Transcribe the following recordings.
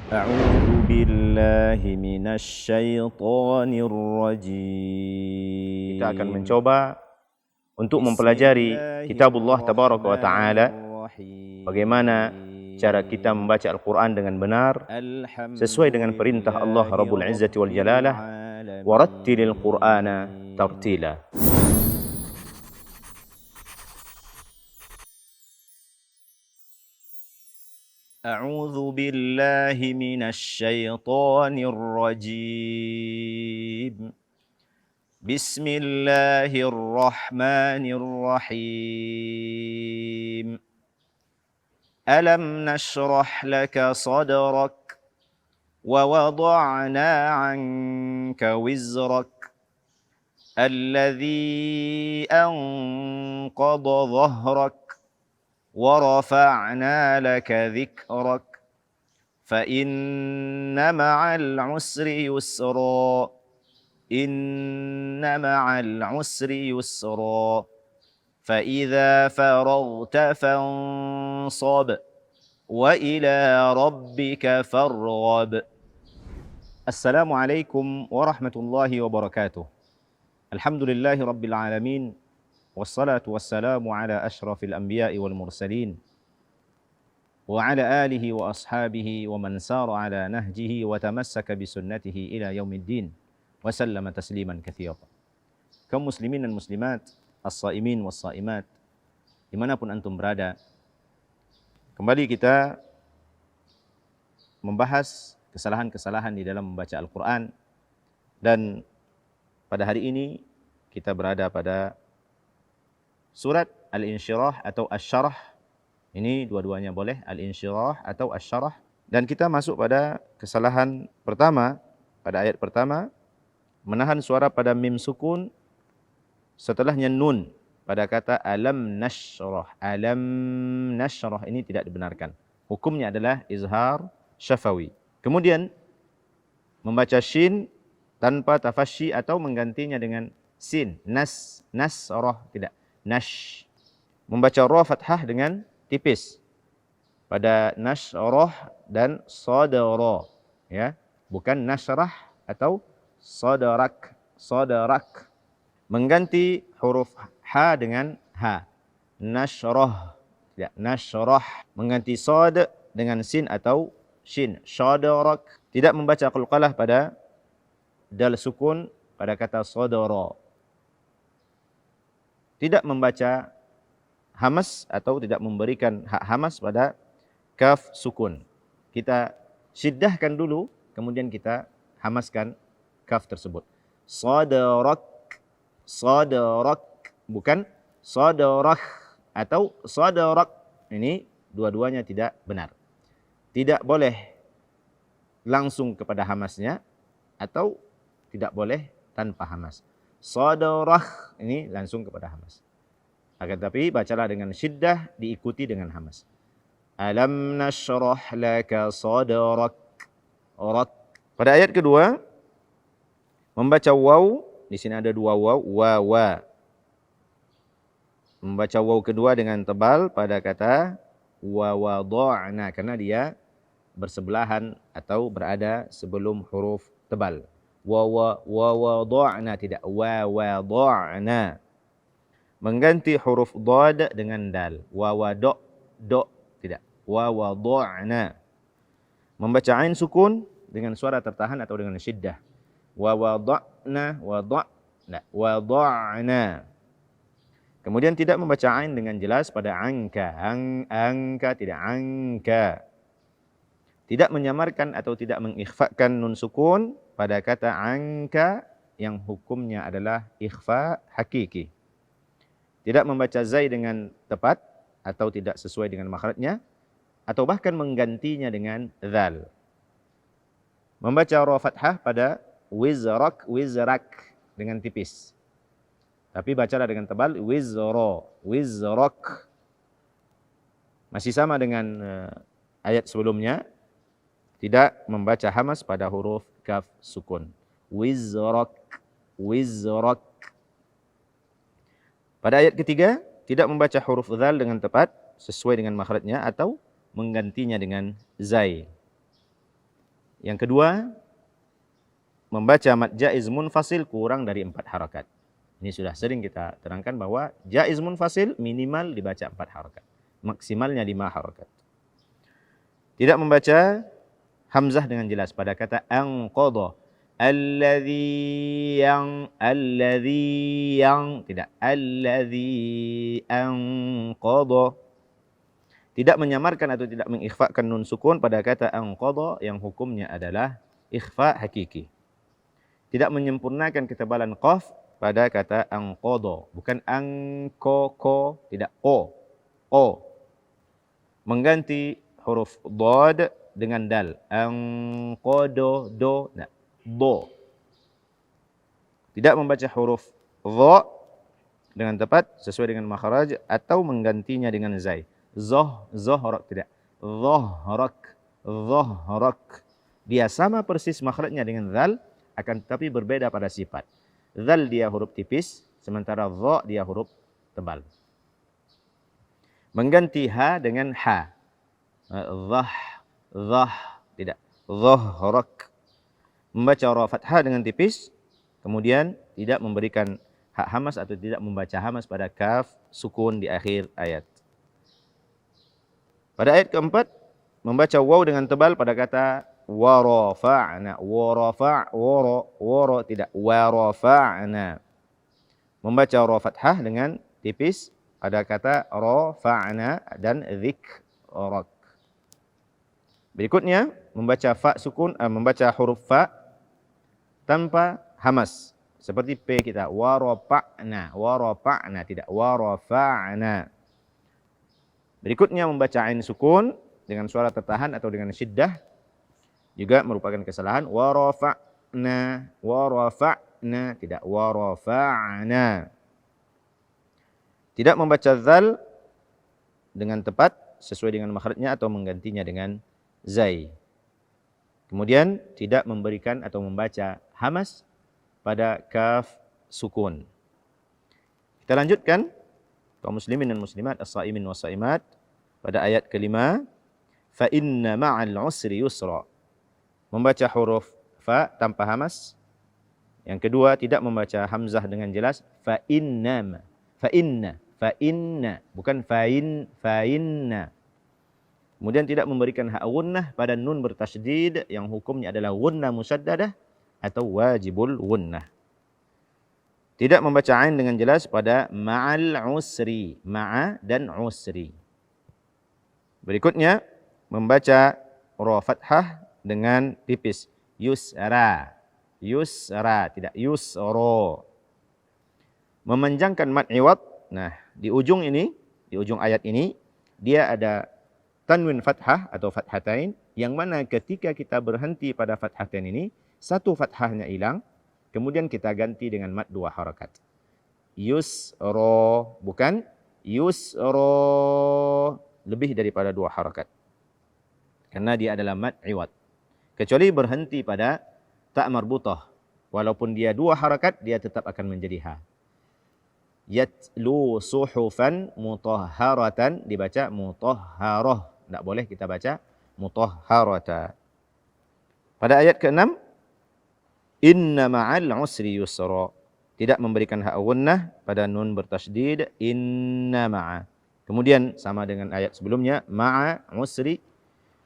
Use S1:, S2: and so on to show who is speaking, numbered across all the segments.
S1: أعوذ بالله من الشيطان الرجيم.
S2: Kita akan mencoba untuk mempelajari kitabullah tabaraka wa ta'ala, bagaimana cara kita membaca Al-Quran dengan benar sesuai dengan perintah Allah Rabbul Izzati wal Jalalah, warattilil Qur'ana tartila.
S1: أعوذ بالله من الشيطان الرجيم. بسم الله الرحمن الرحيم. ألم نشرح لك صدرك ووضعنا عنك وزرك الذي أنقض ظهرك ورفعنا لك ذكرك فإن مع العسر يسرا إن مع العسر يسرا فإذا فرغت فانصب وإلى ربك فارغب. Assalamualaikum warahmatullahi wabarakatuh. Alhamdulillahi rabbil alamin, wassalatu wassalamu ala ashrafil anbiya'i wal mursalin wa ala alihi wa ashabihi wa man sara ala nahjihi wa tamassaka bisunnatihi ila yaumiddin wa sallama tasliman katsira. Kaum muslimin dan muslimat, as-saimin was-saimat, dimanapun antum berada, kembali kita membahas kesalahan-kesalahan di dalam membaca Al-Quran. Dan pada hari ini kita berada pada surat Al-Insyirah atau Asy-Syarah. Ini dua-duanya boleh, Al-Insyirah atau Asy-Syarah. Dan kita masuk pada kesalahan pertama, pada ayat pertama, menahan suara pada mim sukun setelahnya nun pada kata alam nashrah. Alam nashrah ini tidak dibenarkan. Hukumnya adalah izhar syafawi. Kemudian membaca shin tanpa tafasyi atau menggantinya dengan sin. Nasrah, tidak. Nash. Membaca ra fathah dengan tipis pada nasrah dan sadara, ya, bukan nasrah atau sadarak. Mengganti huruf ha dengan ha. Nashrah, tidak. Nashrah. Mengganti sad dengan sin atau shin. Sadarak. Tidak membaca qalqalah pada dal sukun pada kata sadara. Tidak membaca hamas atau tidak memberikan hak hamas pada kaf sukun. Kita syiddahkan dulu, kemudian kita hamaskan kaf tersebut. Sadarak, sadarak, bukan sadarak atau sadarak. Ini dua-duanya tidak benar. Tidak boleh langsung kepada hamasnya atau tidak boleh tanpa hamas. Sadarah ini langsung kepada hamas. Akan tapi bacalah dengan syiddah diikuti dengan hamas. Alam nashrah laka sadrak. Pada ayat kedua membaca waw, di sini ada dua waw, wa. Membaca waw kedua dengan tebal pada kata wa wada'na karena dia bersebelahan atau berada sebelum huruf tebal. Wa wada'na, tidak wa wada'na. Mengganti huruf dad dengan dal. Wa wada' do, tidak. Wa wada'na. Membaca ain sukun dengan suara tertahan atau dengan syiddah. Wa wada'na, wada'na. Kemudian tidak membaca ain dengan jelas pada angka. Angka, tidak. Angka. Tidak menyamarkan atau tidak mengikhfakan nun sukun pada kata angka yang hukumnya adalah ikhfa hakiki. Tidak membaca zai dengan tepat atau tidak sesuai dengan makhrajnya, atau bahkan menggantinya dengan dzal. Membaca ra fathah pada wizrak dengan tipis. Tapi bacalah dengan tebal wizrak. Masih sama dengan ayat sebelumnya. Tidak membaca hamas pada huruf kaf sukun. Wizrak. Pada ayat ketiga, tidak membaca huruf dzal dengan tepat sesuai dengan makhrajnya atau menggantinya dengan zai. Yang kedua, membaca mad jaiz munfasil kurang dari 4 harakat. Ini sudah sering kita terangkan bahwa jaiz munfasil minimal dibaca 4 harakat. Maksimalnya 5 harakat. Tidak membaca hamzah dengan jelas pada kata anqadha. Alladhi yang tidak alladhi anqadha. Tidak menyamarkan atau tidak mengikhfakan nun sukun pada kata anqadha yang hukumnya adalah ikhfa hakiki. Tidak menyempurnakan ketebalan qaf pada kata anqadha, bukan angko, tidak o. Mengganti huruf dad dengan dal. Anqadha do, nah, do. Tidak membaca huruf dha dengan tepat sesuai dengan makhraj atau menggantinya dengan zai. Zohrak tidak. Zohrak. Dia sama persis makhrajnya dengan zal, akan tetapi berbeda pada sifat. Zal dia huruf tipis, sementara dha dia huruf tebal. Mengganti ha dengan ha. Zah tidak. Zohrak. Membaca ra fathah dengan tipis, kemudian tidak memberikan hak hamas atau tidak membaca hamas pada kaf sukun di akhir ayat. Pada ayat keempat, membaca waw dengan tebal pada kata warafa'na. Wara tidak warafa'na. Membaca ra fathah dengan tipis pada kata rafa'na dan dzikrak. Berikutnya, membaca fa sukun, membaca huruf fa tanpa hamas. Seperti P kita, warafa'na tidak warafa'na. Berikutnya membaca ain sukun dengan suara tertahan atau dengan syiddah juga merupakan kesalahan. Warafa'na tidak warafa'na. Tidak membaca zal dengan tepat sesuai dengan makhrajnya atau menggantinya dengan zai. Kemudian tidak memberikan atau membaca hamas pada kaf sukun. Kita lanjutkan kaum muslimin dan muslimat, as-saimin was-saimat pada ayat kelima, fa inna ma'al usri yusra. Membaca huruf fa tanpa hamas. Yang kedua, tidak membaca hamzah dengan jelas, fa inna, bukan fa'inna. Kemudian tidak memberikan hak gunnah pada nun bertasydid yang hukumnya adalah gunnah musyaddadah atau wajibul gunnah. Tidak membaca ain dengan jelas pada ma'al usri, ma'a dan usri. Berikutnya, membaca ra fathah dengan tipis. Yusra, tidak yusro. Memanjangkan mad iwad. Nah, di ujung ayat ini, dia ada tanwin fathah atau fathatain, yang mana ketika kita berhenti pada fathatain ini, satu fathahnya hilang, kemudian kita ganti dengan mad 2 harakat. Yusro, bukan yusro, lebih daripada 2 harakat. Karena dia adalah mad iwad. Kecuali berhenti pada ta' marbutah. Walaupun dia 2 harakat, dia tetap akan menjadi ha. Yatlu suhufan mutahharatan, dibaca mutahharah. Tidak boleh kita baca mutahharata. Pada ayat ke-6, inna ma'al usri yusra. Tidak memberikan hak gunnah pada nun bertasydid, inna ma'a. Kemudian sama dengan ayat sebelumnya, ma'a usri,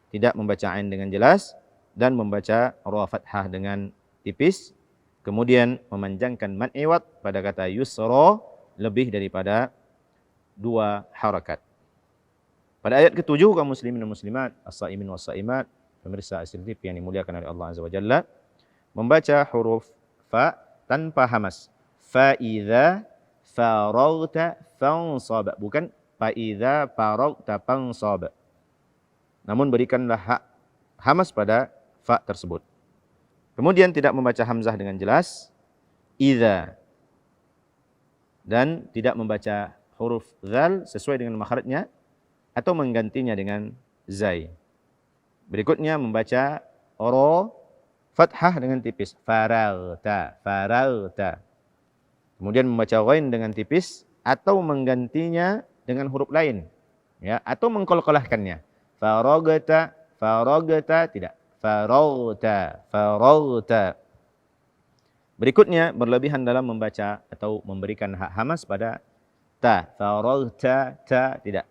S1: tidak membaca ain dengan jelas dan membaca ra fathah dengan tipis. Kemudian memanjangkan mad iwad pada kata yusra lebih daripada 2 harakat. Pada ayat ke-7, kaum muslimin dan muslimat, as-saimin was-saimat, pemirsa Asri TV yang dimuliakan oleh Allah Azza wa Jalla, membaca huruf fa tanpa hamas. Fa idza faragta fansab, bukan fa idza faragta fansab. Namun berikanlah hak hamas pada fa tersebut. Kemudian tidak membaca hamzah dengan jelas, idza, dan tidak membaca huruf zal sesuai dengan makhrajnya atau menggantinya dengan zai. Berikutnya membaca ra fathah dengan tipis, faragta. Kemudian membaca ghain dengan tipis atau menggantinya dengan huruf lain, ya, atau mengqalqalahkannya. Faragta, tidak. Faragta. Berikutnya berlebihan dalam membaca atau memberikan hak hamas pada ta. Faragta, ta, tidak.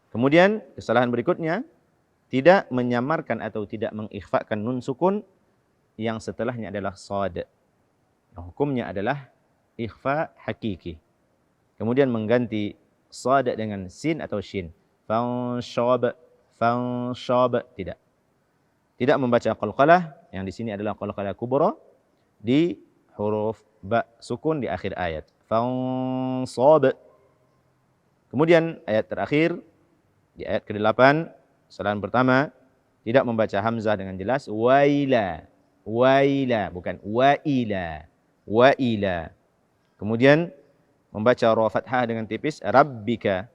S1: Kemudian kesalahan berikutnya, tidak menyamarkan atau tidak mengikhfakan nun sukun yang setelahnya adalah sad. Hukumnya adalah ikhfa hakiki. Kemudian mengganti sad dengan sin atau shin. Fanshab, tidak. Tidak membaca qalqalah, yang di sini adalah qalqalah kubra di huruf ba sukun di akhir ayat. Fansab. Kemudian ayat terakhir di ayat ke-8, kesalahan pertama, tidak membaca hamzah dengan jelas. Waila, bukan waila. Kemudian membaca ra fathah dengan tipis. Rabbika.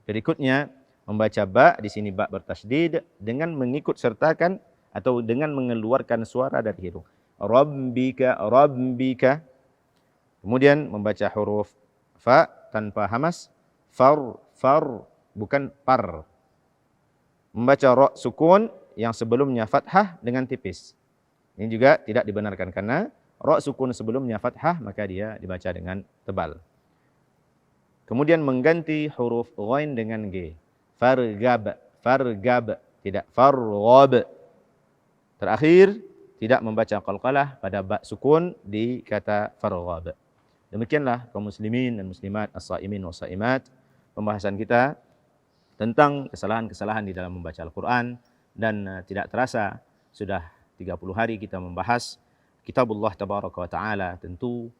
S1: Berikutnya membaca ba, di sini ba bertasydid dengan mengikut sertakan atau dengan mengeluarkan suara dari hidung. Rabbika. Kemudian membaca huruf fa tanpa hamas. Far, bukan par. Membaca ra sukun yang sebelumnya fathah dengan tipis. Ini juga tidak dibenarkan karena ra sukun sebelumnya fathah maka dia dibaca dengan tebal. Kemudian mengganti huruf ghain dengan g. Fargab, tidak farghab. Terakhir, tidak membaca qalqalah pada ba sukun di kata farghab. Demikianlah kaum muslimin dan muslimat, as-saimin was-saimat, pembahasan kita tentang kesalahan-kesalahan di dalam membaca Al-Quran. Dan tidak terasa sudah 30 hari kita membahas Kitabullah Tabaraka wa Ta'ala, tentu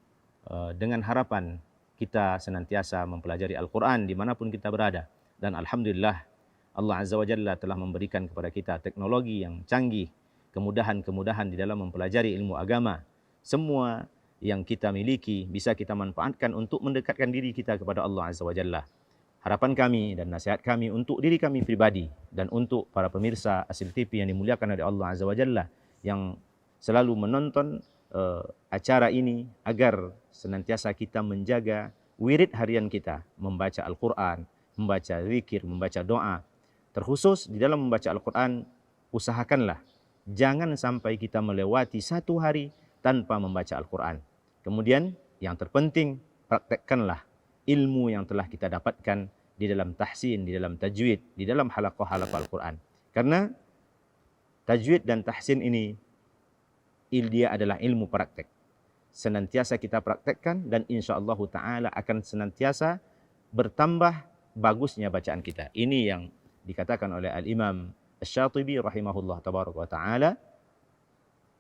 S1: dengan harapan kita senantiasa mempelajari Al-Quran dimanapun kita berada. Dan Alhamdulillah Allah Azza wa Jalla telah memberikan kepada kita teknologi yang canggih, kemudahan-kemudahan di dalam mempelajari ilmu agama. Semua yang kita miliki bisa kita manfaatkan untuk mendekatkan diri kita kepada Allah Azza wa Jalla. Harapan kami dan nasihat kami untuk diri kami pribadi dan untuk para pemirsa Asil TV yang dimuliakan oleh Allah Azza wa Jalla yang selalu menonton acara ini, agar senantiasa kita menjaga wirid harian kita, membaca Al-Quran, membaca zikir, membaca doa. Terkhusus di dalam membaca Al-Quran, usahakanlah jangan sampai kita melewati satu hari tanpa membaca Al-Quran. Kemudian yang terpenting, praktekkanlah ilmu yang telah kita dapatkan di dalam tahsin, di dalam tajwid, di dalam halaqah-halaqah Al-Quran. Karena tajwid dan tahsin ini, dia adalah ilmu praktek. Senantiasa kita praktekkan dan insyaAllah ta'ala akan senantiasa bertambah bagusnya bacaan kita. Ini yang dikatakan oleh Al-Imam Asy-Syatibi rahimahullah tabaraka wa ta'ala,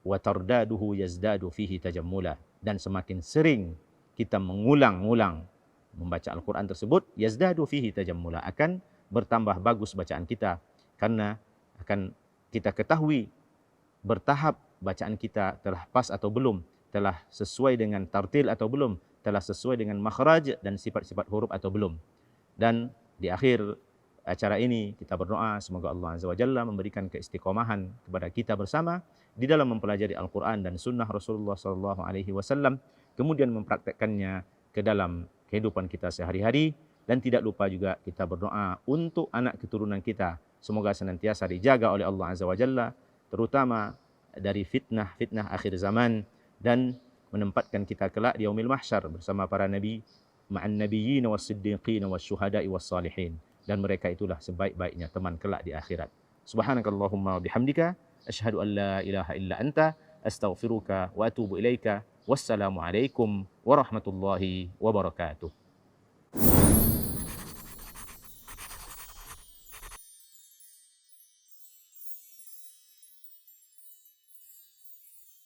S1: wa tardaduhu yazdadu fihi tajammula. Dan semakin sering kita mengulang-ulang membaca Al-Quran tersebut, yazdadu fihi tajammula, akan bertambah bagus bacaan kita, karena akan kita ketahui bertahap bacaan kita telah pas atau belum, telah sesuai dengan tartil atau belum, telah sesuai dengan makhraj dan sifat-sifat huruf atau belum. Dan di akhir acara ini kita berdoa semoga Allah Azza wa Jalla memberikan keistiqomahan kepada kita bersama di dalam mempelajari Al-Quran dan sunnah Rasulullah SAW, kemudian mempraktekkannya ke dalam kehidupan kita sehari-hari. Dan tidak lupa juga kita berdoa untuk anak keturunan kita, semoga senantiasa dijaga oleh Allah Azza wa Jalla, terutama dari fitnah-fitnah akhir zaman, dan menempatkan kita kelak di yaumil mahsyar bersama para nabi, ma'an nabiyyin was-siddiqin wasyuhada'i was-salihin, dan mereka itulah sebaik-baiknya teman kelak di akhirat. Subhanakallahumma wa bihamdika asyhadu an la ilaha illa anta astaghfiruka wa atubu ilaika. Wassalamu alaikum warahmatullahi wabarakatuh.